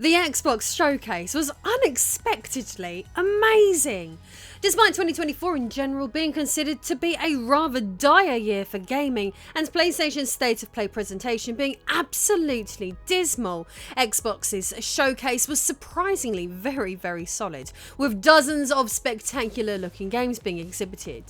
The Xbox showcase was unexpectedly amazing. Despite 2024 in general being considered to be a rather dire year for gaming and PlayStation's State of Play presentation being absolutely dismal, Xbox's showcase was surprisingly very solid, with dozens of spectacular looking games being exhibited.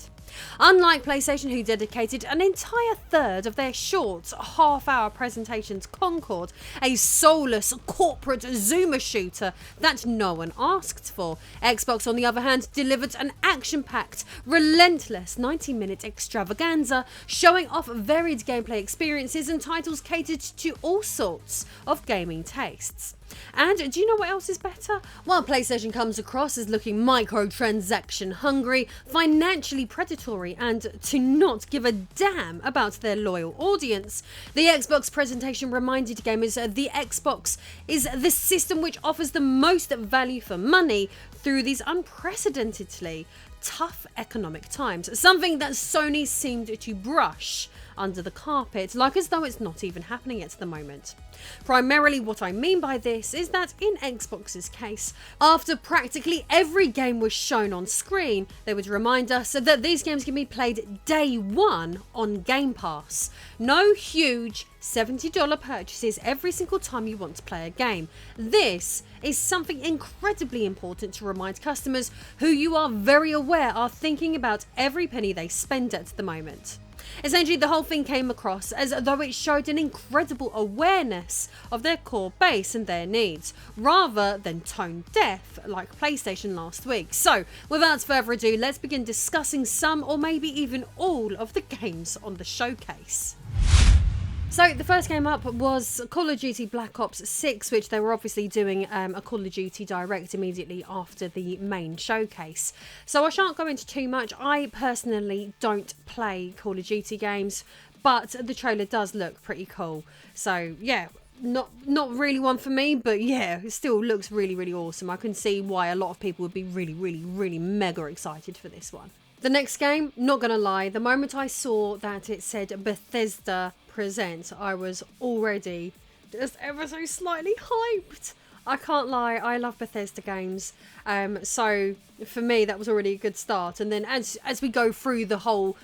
Unlike PlayStation, who dedicated an entire third of their short half-hour presentations Concord, a soulless corporate zoomer shooter that no one asked for, Xbox on the other hand delivered an action-packed, relentless 90-minute extravaganza showing off varied gameplay experiences and titles catered to all sorts of gaming tastes. And do you know what else is better? While PlayStation comes across as looking microtransaction hungry, financially predatory, and to not give a damn about their loyal audience, the Xbox presentation reminded gamers the Xbox is the system which offers the most value for money through these unprecedentedly tough economic times, something that Sony seemed to brush under the carpet, like as though it's not even happening at the moment. Primarily what I mean by this is that in Xbox's case, after practically every game was shown on screen, they would remind us that these games can be played day one on Game Pass. No huge $70 purchases every single time you want to play a game. This is something incredibly important to remind customers who you are very aware are thinking about every penny they spend at the moment. Essentially, the whole thing came across as though it showed an incredible awareness of their core base and their needs, rather than tone deaf like PlayStation last week. So, without further ado, let's begin discussing some or maybe even all of the games on the showcase. So the first game up was Call of Duty Black Ops 6, which they were obviously doing a Call of Duty Direct immediately after the main showcase. So I shan't go into too much. I personally don't play Call of Duty games, but the trailer does look pretty cool. So yeah, not really one for me, but yeah, it still looks really awesome. I can see why a lot of people would be really mega excited for this one. The next game, not gonna lie, the moment I saw that it said Bethesda Present, I was already just ever so slightly hyped. I can't lie, I love Bethesda games, so for me that was already a good start. And then as we go through the whole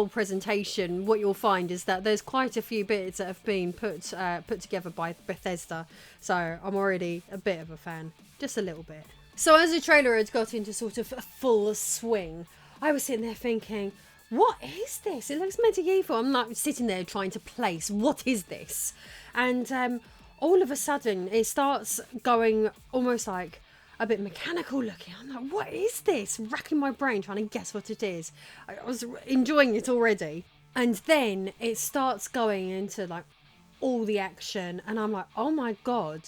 presentation, what you'll find is that there's quite a few bits that have been put together by Bethesda, so I'm already a bit of a fan, just a little bit. So as the trailer had got into sort of a full swing, I was sitting there thinking, what is this? It looks medieval. I'm like sitting there trying to place, what is this? And all of a sudden it starts going almost like a bit mechanical looking. I'm like, what is this? Racking my brain trying to guess what it is. I was enjoying it already. And then it starts going into like all the action and I'm like, oh my God,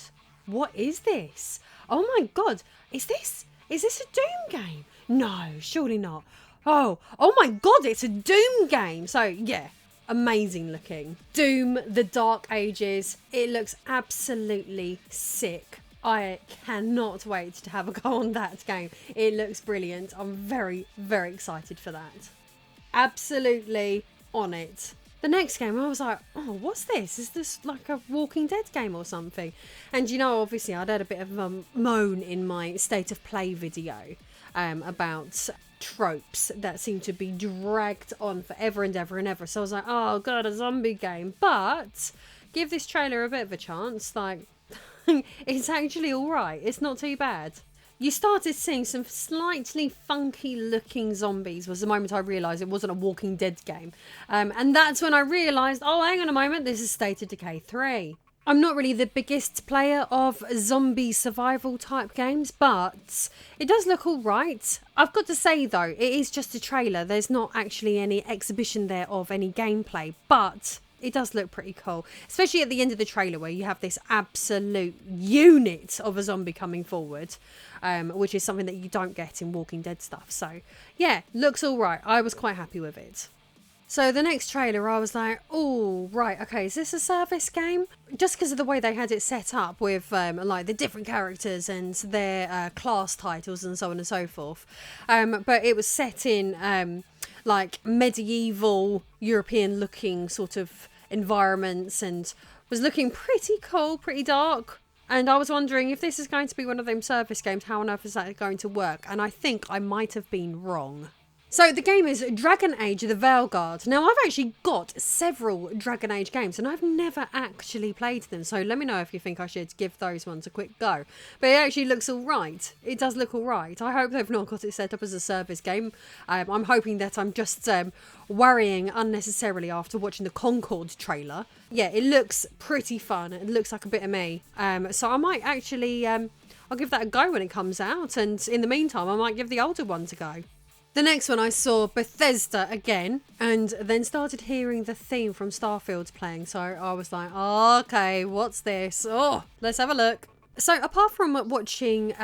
what is this? Oh my God, is this a Doom game? No, surely not. Oh my God, it's a Doom game. So yeah, amazing looking. Doom, the Dark Ages. It looks absolutely sick. I cannot wait to have a go on that game. It looks brilliant. I'm very excited for that. Absolutely on it. The next game, I was like, oh, what's this? Is this like a Walking Dead game or something? And you know, obviously I'd had a bit of a moan in my State of Play video about tropes that seem to be dragged on forever and ever. So I was like, oh God, a zombie game. But give this trailer a bit of a chance. Like, it's actually alright. It's not too bad. You started seeing some slightly funky looking zombies was the moment I realised it wasn't a Walking Dead game. And that's when I realised, oh, hang on a moment, this is State of Decay 3. I'm not really the biggest player of zombie survival type games, but it does look all right. I've got to say though, it is just a trailer. There's not actually any exhibition there of any gameplay, but it does look pretty cool. Especially at the end of the trailer where you have this absolute unit of a zombie coming forward, which is something that you don't get in Walking Dead stuff. So yeah, looks all right. I was quite happy with it. So the next trailer, I was like, oh, right, okay, is this a service game? Just because of the way they had it set up with like the different characters and their class titles and so on and so forth. But it was set in like medieval European looking sort of environments and was looking pretty cool, pretty dark. And I was wondering if this is going to be one of them service games, how on earth is that going to work? And I think I might have been wrong. So the game is Dragon Age The Veilguard. Now I've actually got several Dragon Age games and I've never actually played them. So let me know if you think I should give those ones a quick go. But it actually looks alright. It does look alright. I hope they've not got it set up as a service game. I'm hoping that I'm just worrying unnecessarily after watching the Concord trailer. Yeah, it looks pretty fun. It looks like a bit of me. So I might actually, I'll give that a go when it comes out. And in the meantime, I might give the older ones a go. The next one I saw Bethesda again and then started hearing the theme from Starfield playing. So I was like, oh, okay, what's this? Oh, let's have a look. So apart from watching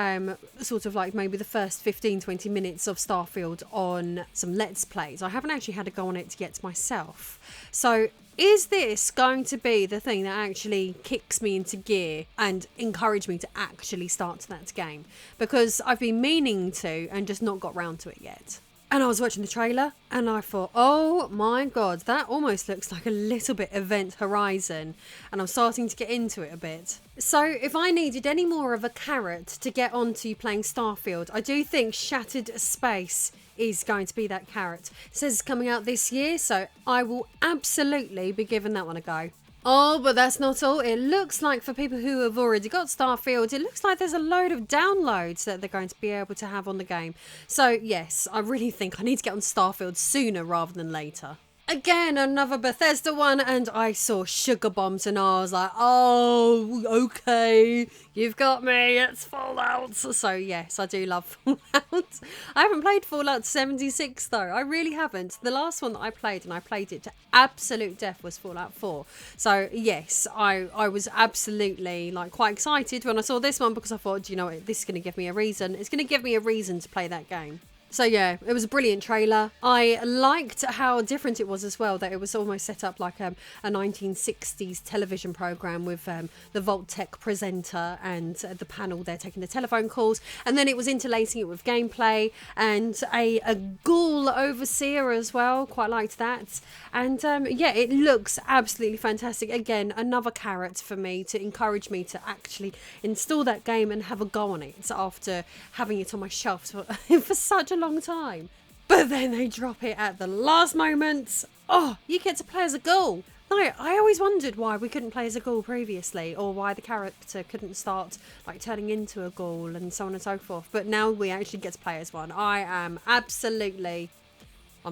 sort of like maybe the first 15-20 minutes of Starfield on some Let's Plays, I haven't actually had to go on it yet myself. So is this going to be the thing that actually kicks me into gear and encourage me to actually start that game? Because I've been meaning to and just not got round to it yet. And I was watching the trailer and I thought, oh my God, that almost looks like a little bit Event Horizon. And I'm starting to get into it a bit. So if I needed any more of a carrot to get onto playing Starfield, I do think Shattered Space is going to be that carrot. It says it's coming out this year, so I will absolutely be giving that one a go. Oh, but that's not all. It looks like for people who have already got Starfield, it looks like there's a load of downloads that they're going to be able to have on the game. So yes, I really think I need to get on Starfield sooner rather than later. Again, another Bethesda one, and I saw Sugar Bombs and I was like, oh, okay, you've got me, it's Fallout. So yes, I do love Fallout. I haven't played Fallout 76 though, I really haven't. The last one that I played, and I played it to absolute death, was Fallout 4. So yes, I was absolutely like quite excited when I saw this one, because I thought, you know what, this is going to give me a reason. It's going to give me a reason to play that game. So yeah, it was a brilliant trailer. I liked how different it was as well, that it was almost set up like a 1960s television program with the Vault-Tec presenter and the panel there taking the telephone calls, and then it was interlacing it with gameplay and a ghoul overseer as well. Quite liked that. And yeah, it looks absolutely fantastic. Again, another carrot for me to encourage me to actually install that game and have a go on it after having it on my shelf for such a long time. But then they drop it at the last moment. Oh, you get to play as a ghoul. No, I always wondered why we couldn't play as a ghoul previously, or why the character couldn't start like turning into a ghoul and so on and so forth. But now we actually get to play as one. I'm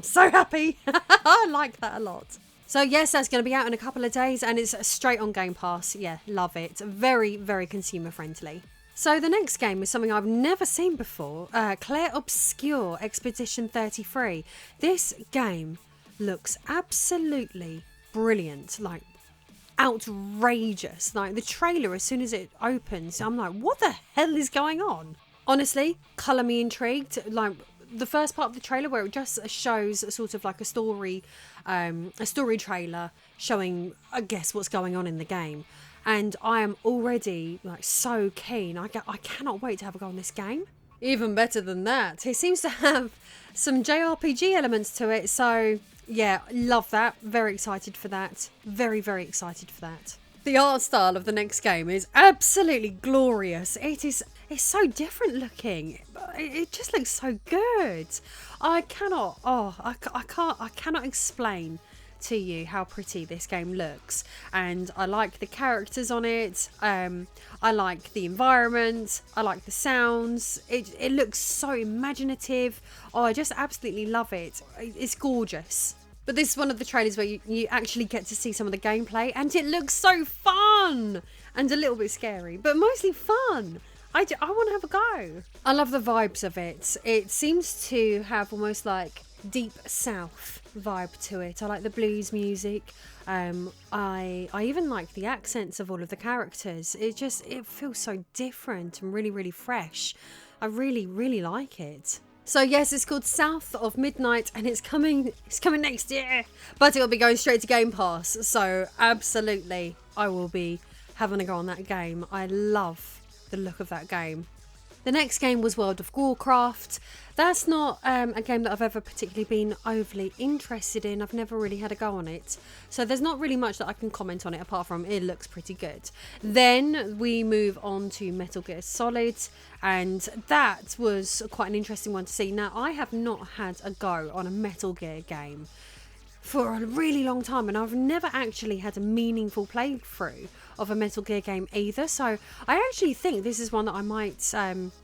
so happy. I like that a lot. So yes, that's going to be out in a couple of days and it's straight on Game Pass. Yeah, love it. Very, very consumer friendly. So the next game is something I've never seen before, Clair Obscur Expedition 33. This game looks absolutely brilliant, like outrageous. Like the trailer, as soon as it opens, I'm like, what the hell is going on? Honestly, colour me intrigued. Like the first part of the trailer where it just shows sort of like a story trailer showing, I guess, what's going on in the game. And I am already like so keen. I cannot wait to have a go on this game. Even better than that, it seems to have some JRPG elements to it. So yeah, love that. Very excited for that. Very, very excited for that. The art style of the next game is absolutely glorious. It's so different looking. It just looks so good. I cannot explain to you how pretty this game looks, and I like the characters on it. I like the environment. I like the sounds. It looks so imaginative. Oh, I just absolutely love it. It's gorgeous. But this is one of the trailers where you actually get to see some of the gameplay, and it looks so fun and a little bit scary, but mostly fun. I want to have a go. I love the vibes of it. It seems to have almost like deep south vibe to it. I like the blues music. I even like the accents of all of the characters. It feels so different and really, really fresh. I really, really like it. So yes, it's called South of Midnight and it's coming next year, but it'll be going straight to Game Pass. So absolutely, I will be having a go on that game. I love the look of that game. The next game was World of Warcraft. That's not a game that I've ever particularly been overly interested in. I've never really had a go on it. So there's not really much that I can comment on it apart from it looks pretty good. Then we move on to Metal Gear Solid, and that was quite an interesting one to see. Now, I have not had a go on a Metal Gear game for a really long time, and I've never actually had a meaningful playthrough of a Metal Gear game either, so I actually think this is one that I might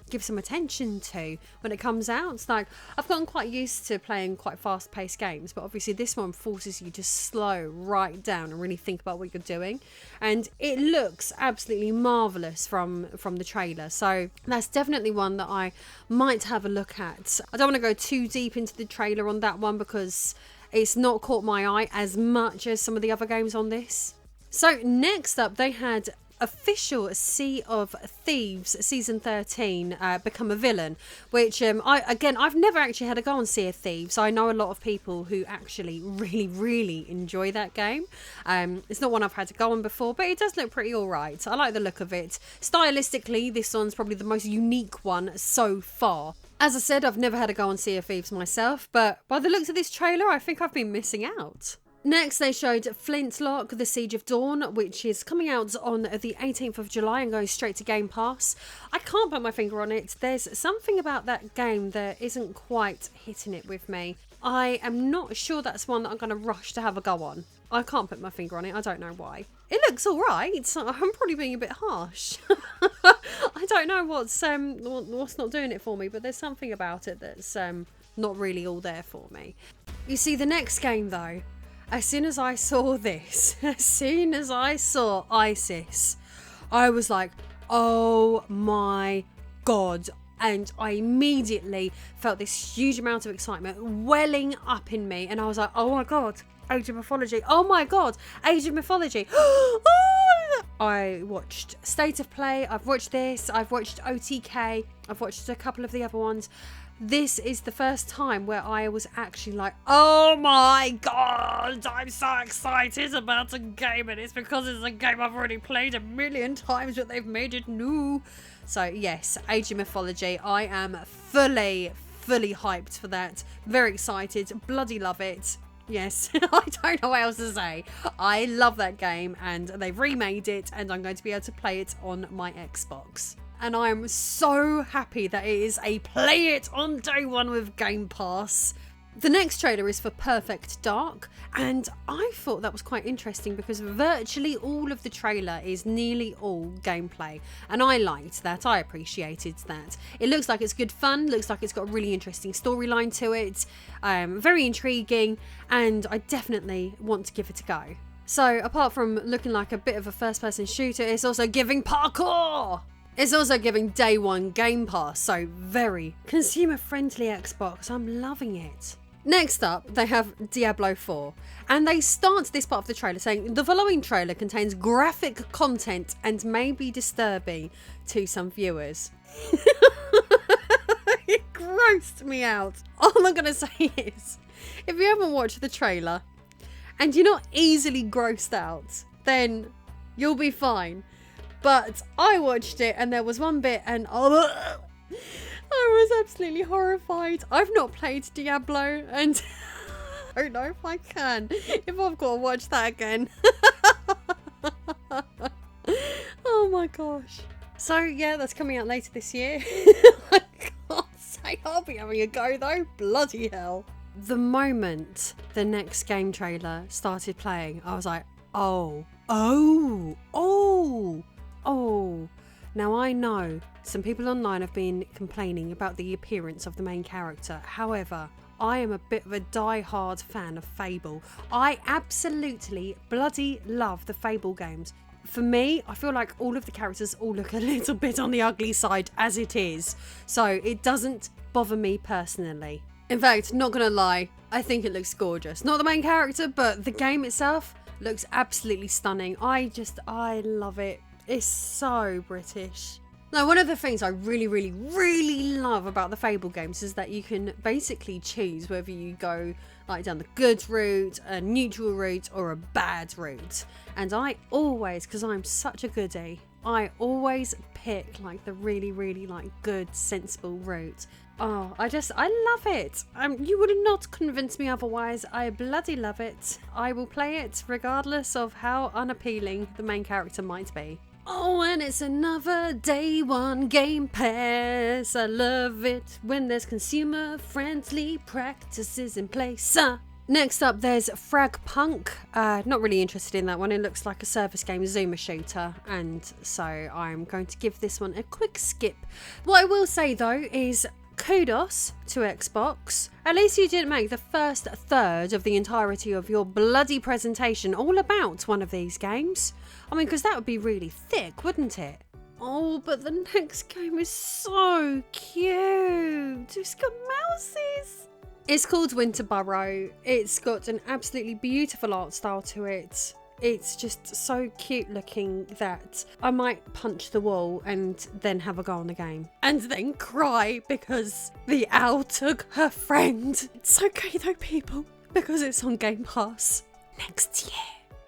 give some attention to when it comes out. It's like, I've gotten quite used to playing quite fast-paced games, but obviously this one forces you to slow right down and really think about what you're doing, and it looks absolutely marvellous from the trailer, so that's definitely one that I might have a look at. I don't want to go too deep into the trailer on that one because it's not caught my eye as much as some of the other games on this. So next up, they had official Sea of Thieves Season 13 become a villain, which I've never actually had a go on Sea of Thieves. I know a lot of people who actually really enjoy that game. It's not one I've had to go on before, but it does look pretty alright. I like the look of it. Stylistically, this one's probably the most unique one so far. As I said, I've never had a go on Sea of Thieves myself, but by the looks of this trailer, I think I've been missing out. Next, they showed Flintlock, The Siege of Dawn, which is coming out on the 18th of July and going straight to Game Pass. I can't put my finger on it. There's something about that game that isn't quite hitting it with me. I am not sure that's one that I'm going to rush to have a go on. I can't put my finger on it. I don't know why. It looks alright. I'm probably being a bit harsh. I don't know what's not doing it for me, but there's something about it that's not really all there for me. You see, the next game though, as soon as I saw this, as soon as I saw ISIS, I was like, oh my god. And I immediately felt this huge amount of excitement welling up in me. And I was like, oh my god, Age of Mythology. Oh my god, Age of Mythology. I watched State of Play, I've watched this, I've watched OTK, I've watched a couple of the other ones. This is the first time where I was actually like, oh my god, I'm so excited about a game, and it's because it's a game I've already played a million times, but they've made it new. So yes, Age of Mythology, I am fully hyped for that. Very excited, bloody love it. Yes, I don't know what else to say. I love that game, and they've remade it, and I'm going to be able to play it on my Xbox. And I am so happy that it is a play it on day one with Game Pass. The next trailer is for Perfect Dark, and I thought that was quite interesting because virtually all of the trailer is nearly all gameplay, and I liked that. I appreciated that. It looks like it's good fun, looks like it's got a really interesting storyline to it, very intriguing, and I definitely want to give it a go. So apart from looking like a bit of a first-person shooter, it's also giving parkour! It's also giving day one Game Pass, so very consumer-friendly Xbox. I'm loving it. Next up, they have Diablo 4, and they start this part of the trailer saying, the following trailer contains graphic content and may be disturbing to some viewers. It grossed me out. All I'm going to say is, if you haven't watched the trailer and you're not easily grossed out, then you'll be fine. But I watched it and there was one bit and I was absolutely horrified. I've not played Diablo and I don't know if I can, if I've got to watch that again. Oh my gosh. So yeah, that's coming out later this year. I can't say I'll be having a go though. Bloody hell. The moment the next game trailer started playing, I was like, oh. Now I know some people online have been complaining about the appearance of the main character. However, I am a bit of a die-hard fan of Fable. I absolutely bloody love the Fable games. For me, I feel like all of the characters all look a little bit on the ugly side as it is. So it doesn't bother me personally. In fact, not gonna lie, I think it looks gorgeous. Not the main character, but the game itself looks absolutely stunning. I love it. It's so British. Now, one of the things I really love about the Fable games is that you can basically choose whether you go like down the good route, a neutral route, or a bad route. And I always, because I'm such a goodie, I always pick like the really, really like good, sensible route. Oh, I love it. You would not convince me otherwise. I bloody love it. I will play it regardless of how unappealing the main character might be. Oh, and it's another day one Game Pass. I love it when there's consumer-friendly practices in place. Next up, there's Fragpunk. Not really interested in that one. It looks like a service game Zoomer shooter, and so I'm going to give this one a quick skip. What I will say though is kudos to Xbox. At least you didn't make the first third of the entirety of your bloody presentation all about one of these games. I mean, because that would be really thick, wouldn't it? Oh, but the next game is so cute. It's got mouses. It's called Winterborough. It's got an absolutely beautiful art style to it. It's just so cute looking that I might punch the wall and then have a go on the game. And then cry because the owl took her friend. It's okay though, people, because it's on Game Pass next year.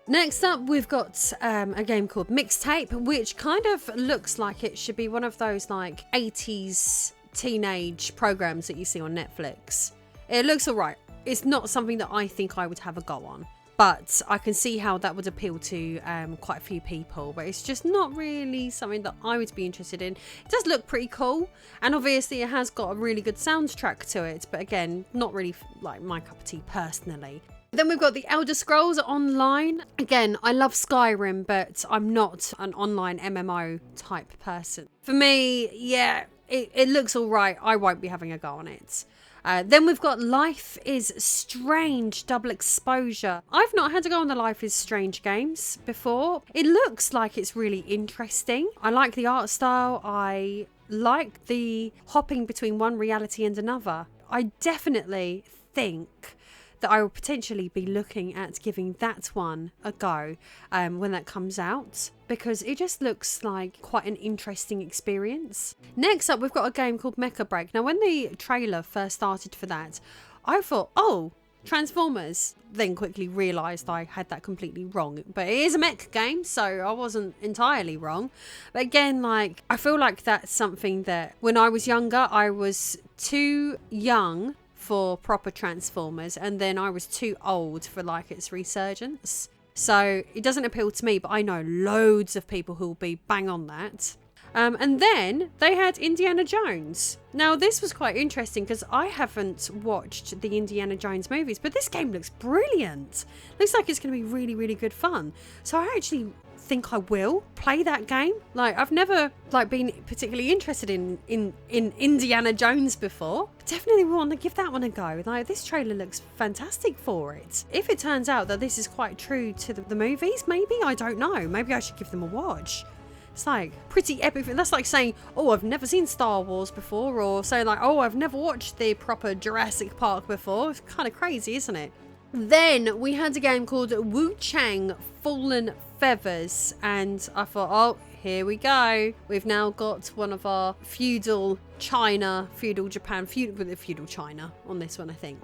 Next up, we've got a game called Mixtape, which kind of looks like it should be one of those like 80s teenage programs that you see on Netflix. It looks alright. It's not something that I think I would have a go on, but I can see how that would appeal to quite a few people, but it's just not really something that I would be interested in. It does look pretty cool, and obviously it has got a really good soundtrack to it, but again, not really like my cup of tea personally. Then we've got the Elder Scrolls Online. Again, I love Skyrim, but I'm not an online MMO type person. For me, yeah, it looks all right. I won't be having a go on it. Then we've got Life is Strange Double Exposure. I've not had to go on the Life is Strange games before. It looks like it's really interesting. I like the art style. I like the hopping between one reality and another. I definitely think that I will potentially be looking at giving that one a go when that comes out, because it just looks like quite an interesting experience. Next up, we've got a game called Mecha Break. Now, when the trailer first started for that, I thought, oh, Transformers. Then quickly realised I had that completely wrong. But it is a mech game, so I wasn't entirely wrong. But again, like, I feel like that's something that when I was younger, I was too young for proper Transformers, and then I was too old for like its resurgence. So it doesn't appeal to me, but I know loads of people who will be bang on that. And then they had Indiana Jones. Now this was quite interesting because I haven't watched the Indiana Jones movies, but this game looks brilliant. Looks like it's going to be really, really good fun. So I actually think I will play that game. Like, I've never like been particularly interested in Indiana Jones before. Definitely want to give that one a go. Like, this trailer looks fantastic for it. If it turns out that this is quite true to the movies, maybe, I don't know. Maybe I should give them a watch. It's like pretty epic. That's like saying, oh, I've never seen Star Wars before, or saying like, oh, I've never watched the proper Jurassic Park before. It's kind of crazy, isn't it? Then we had a game called Wu Chang Fallen Feathers, and I thought, oh, here we go. We've now got one of our feudal China, feudal Japan, feudal China on this one, I think.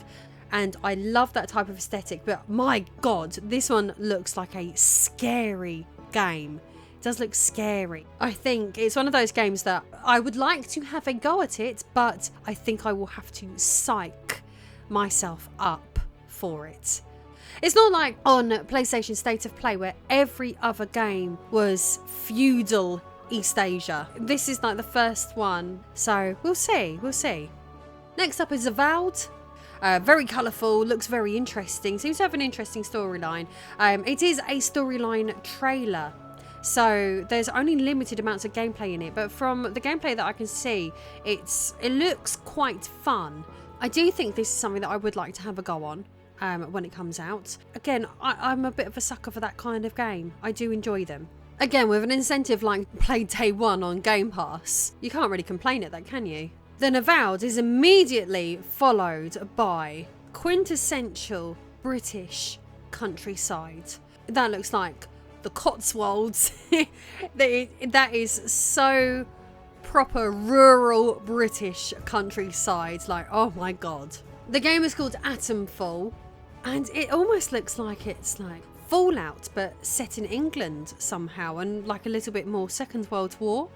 And I love that type of aesthetic, but my God, this one looks like a scary game. It does look scary. I think it's one of those games that I would like to have a go at it, but I think I will have to psych myself up for it. It's not like on PlayStation State of Play where every other game was feudal East Asia. This is like the first one, so we'll see. Next up is Avowed. Very colourful, looks very interesting, seems to have an interesting storyline. It is a storyline trailer, so there's only limited amounts of gameplay in it, but from the gameplay that I can see, it looks quite fun. I do think this is something that I would like to have a go on when it comes out. Again, I'm a bit of a sucker for that kind of game. I do enjoy them. Again, with an incentive like play day one on Game Pass, you can't really complain at that, can you? Then Avowed is immediately followed by quintessential British countryside. That looks like the Cotswolds. That is so proper rural British countryside. Like, oh my God. The game is called Atomfall, and it almost looks like it's like Fallout, but set in England somehow, and like a little bit more Second World War.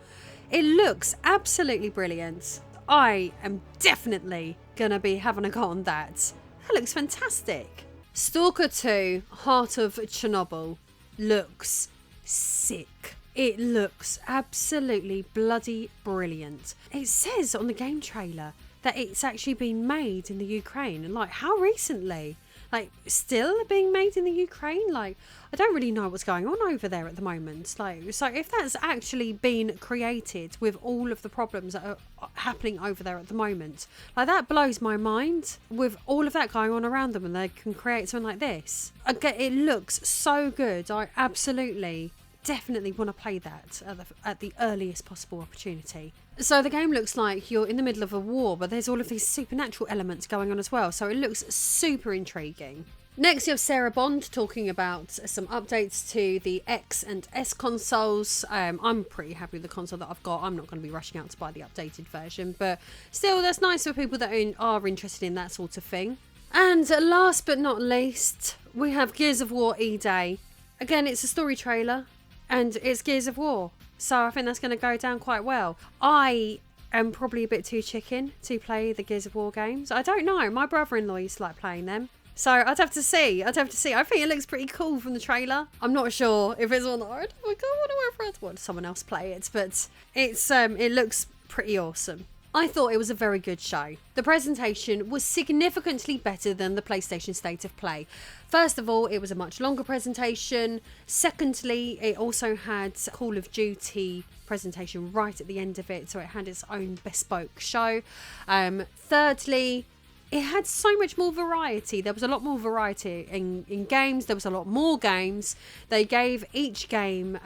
It looks absolutely brilliant. I am definitely gonna be having a go on that. That looks fantastic. Stalker 2 Heart of Chernobyl looks sick. It looks absolutely bloody brilliant. It says on the game trailer that it's actually been made in the Ukraine. Like, how recently? Like, still being made in the Ukraine? Like, I don't really know what's going on over there at the moment. Like, so if that's actually been created with all of the problems that are happening over there at the moment, like, that blows my mind. With all of that going on around them, and they can create something like this. Again, it looks so good. I absolutely, definitely want to play that at the earliest possible opportunity. So the game looks like you're in the middle of a war, but there's all of these supernatural elements going on as well, so it looks super intriguing. Next you have Sarah Bond talking about some updates to the X and S consoles. I'm pretty happy with the console that I've got. I'm not going to be rushing out to buy the updated version, but still, that's nice for people that are interested in that sort of thing. And last but not least, we have Gears of War E-Day. Again, it's a story trailer, and it's Gears of War. So I think that's going to go down quite well. I am probably a bit too chicken to play the Gears of War games. I don't know. My brother-in-law used to like playing them. So I'd have to see. I think it looks pretty cool from the trailer. I'm not sure if it's on. I want to watch someone else play it, but it looks pretty awesome. I thought it was a very good show. The presentation was significantly better than the PlayStation State of Play. First of all, it was a much longer presentation. Secondly, it also had Call of Duty presentation right at the end of it, so it had its own bespoke show. Thirdly, it had so much more variety. There was a lot more variety in games. There was a lot more games. They gave each game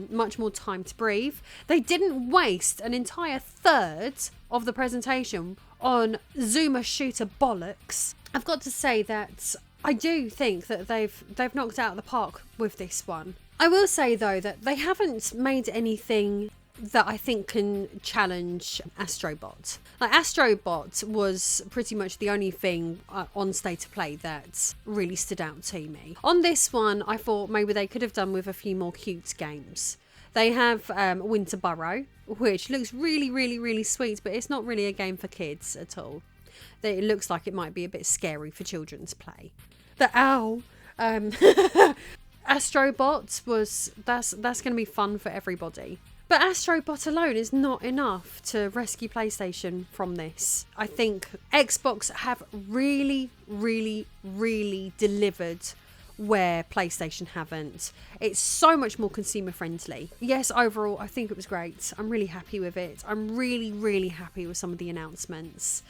much more time to breathe. They didn't waste an entire third of the presentation on Zoomer shooter bollocks. I've got to say that I do think that they've knocked out of the park with this one. I will say though that they haven't made anything that I think can challenge Astrobot. Like, Astrobot was pretty much the only thing on State of Play that really stood out to me. On this one, I thought maybe they could have done with a few more cute games. They have Winter Burrow, which looks really, really, really sweet, but it's not really a game for kids at all. It looks like it might be a bit scary for children to play. The owl. Astrobot that's going to be fun for everybody. But Astrobot alone is not enough to rescue PlayStation from this. I think Xbox have really, really, really delivered where PlayStation haven't. It's so much more consumer friendly. Yes, overall, I think it was great. I'm really happy with it. I'm really, really happy with some of the announcements.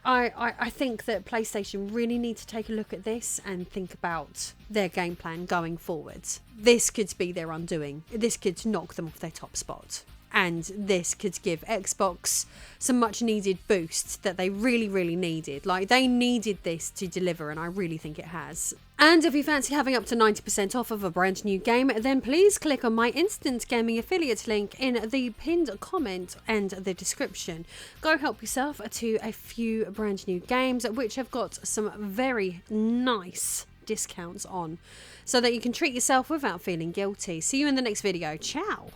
I think that PlayStation really need to take a look at this and think about their game plan going forward. This could be their undoing. This could knock them off their top spot. And this could give Xbox some much needed boost that they really, really needed. Like, they needed this to deliver, and I really think it has. And if you fancy having up to 90% off of a brand new game, then please click on my Instant Gaming affiliate link in the pinned comment and the description. Go help yourself to a few brand new games which have got some very nice discounts on, so that you can treat yourself without feeling guilty. See you in the next video. Ciao.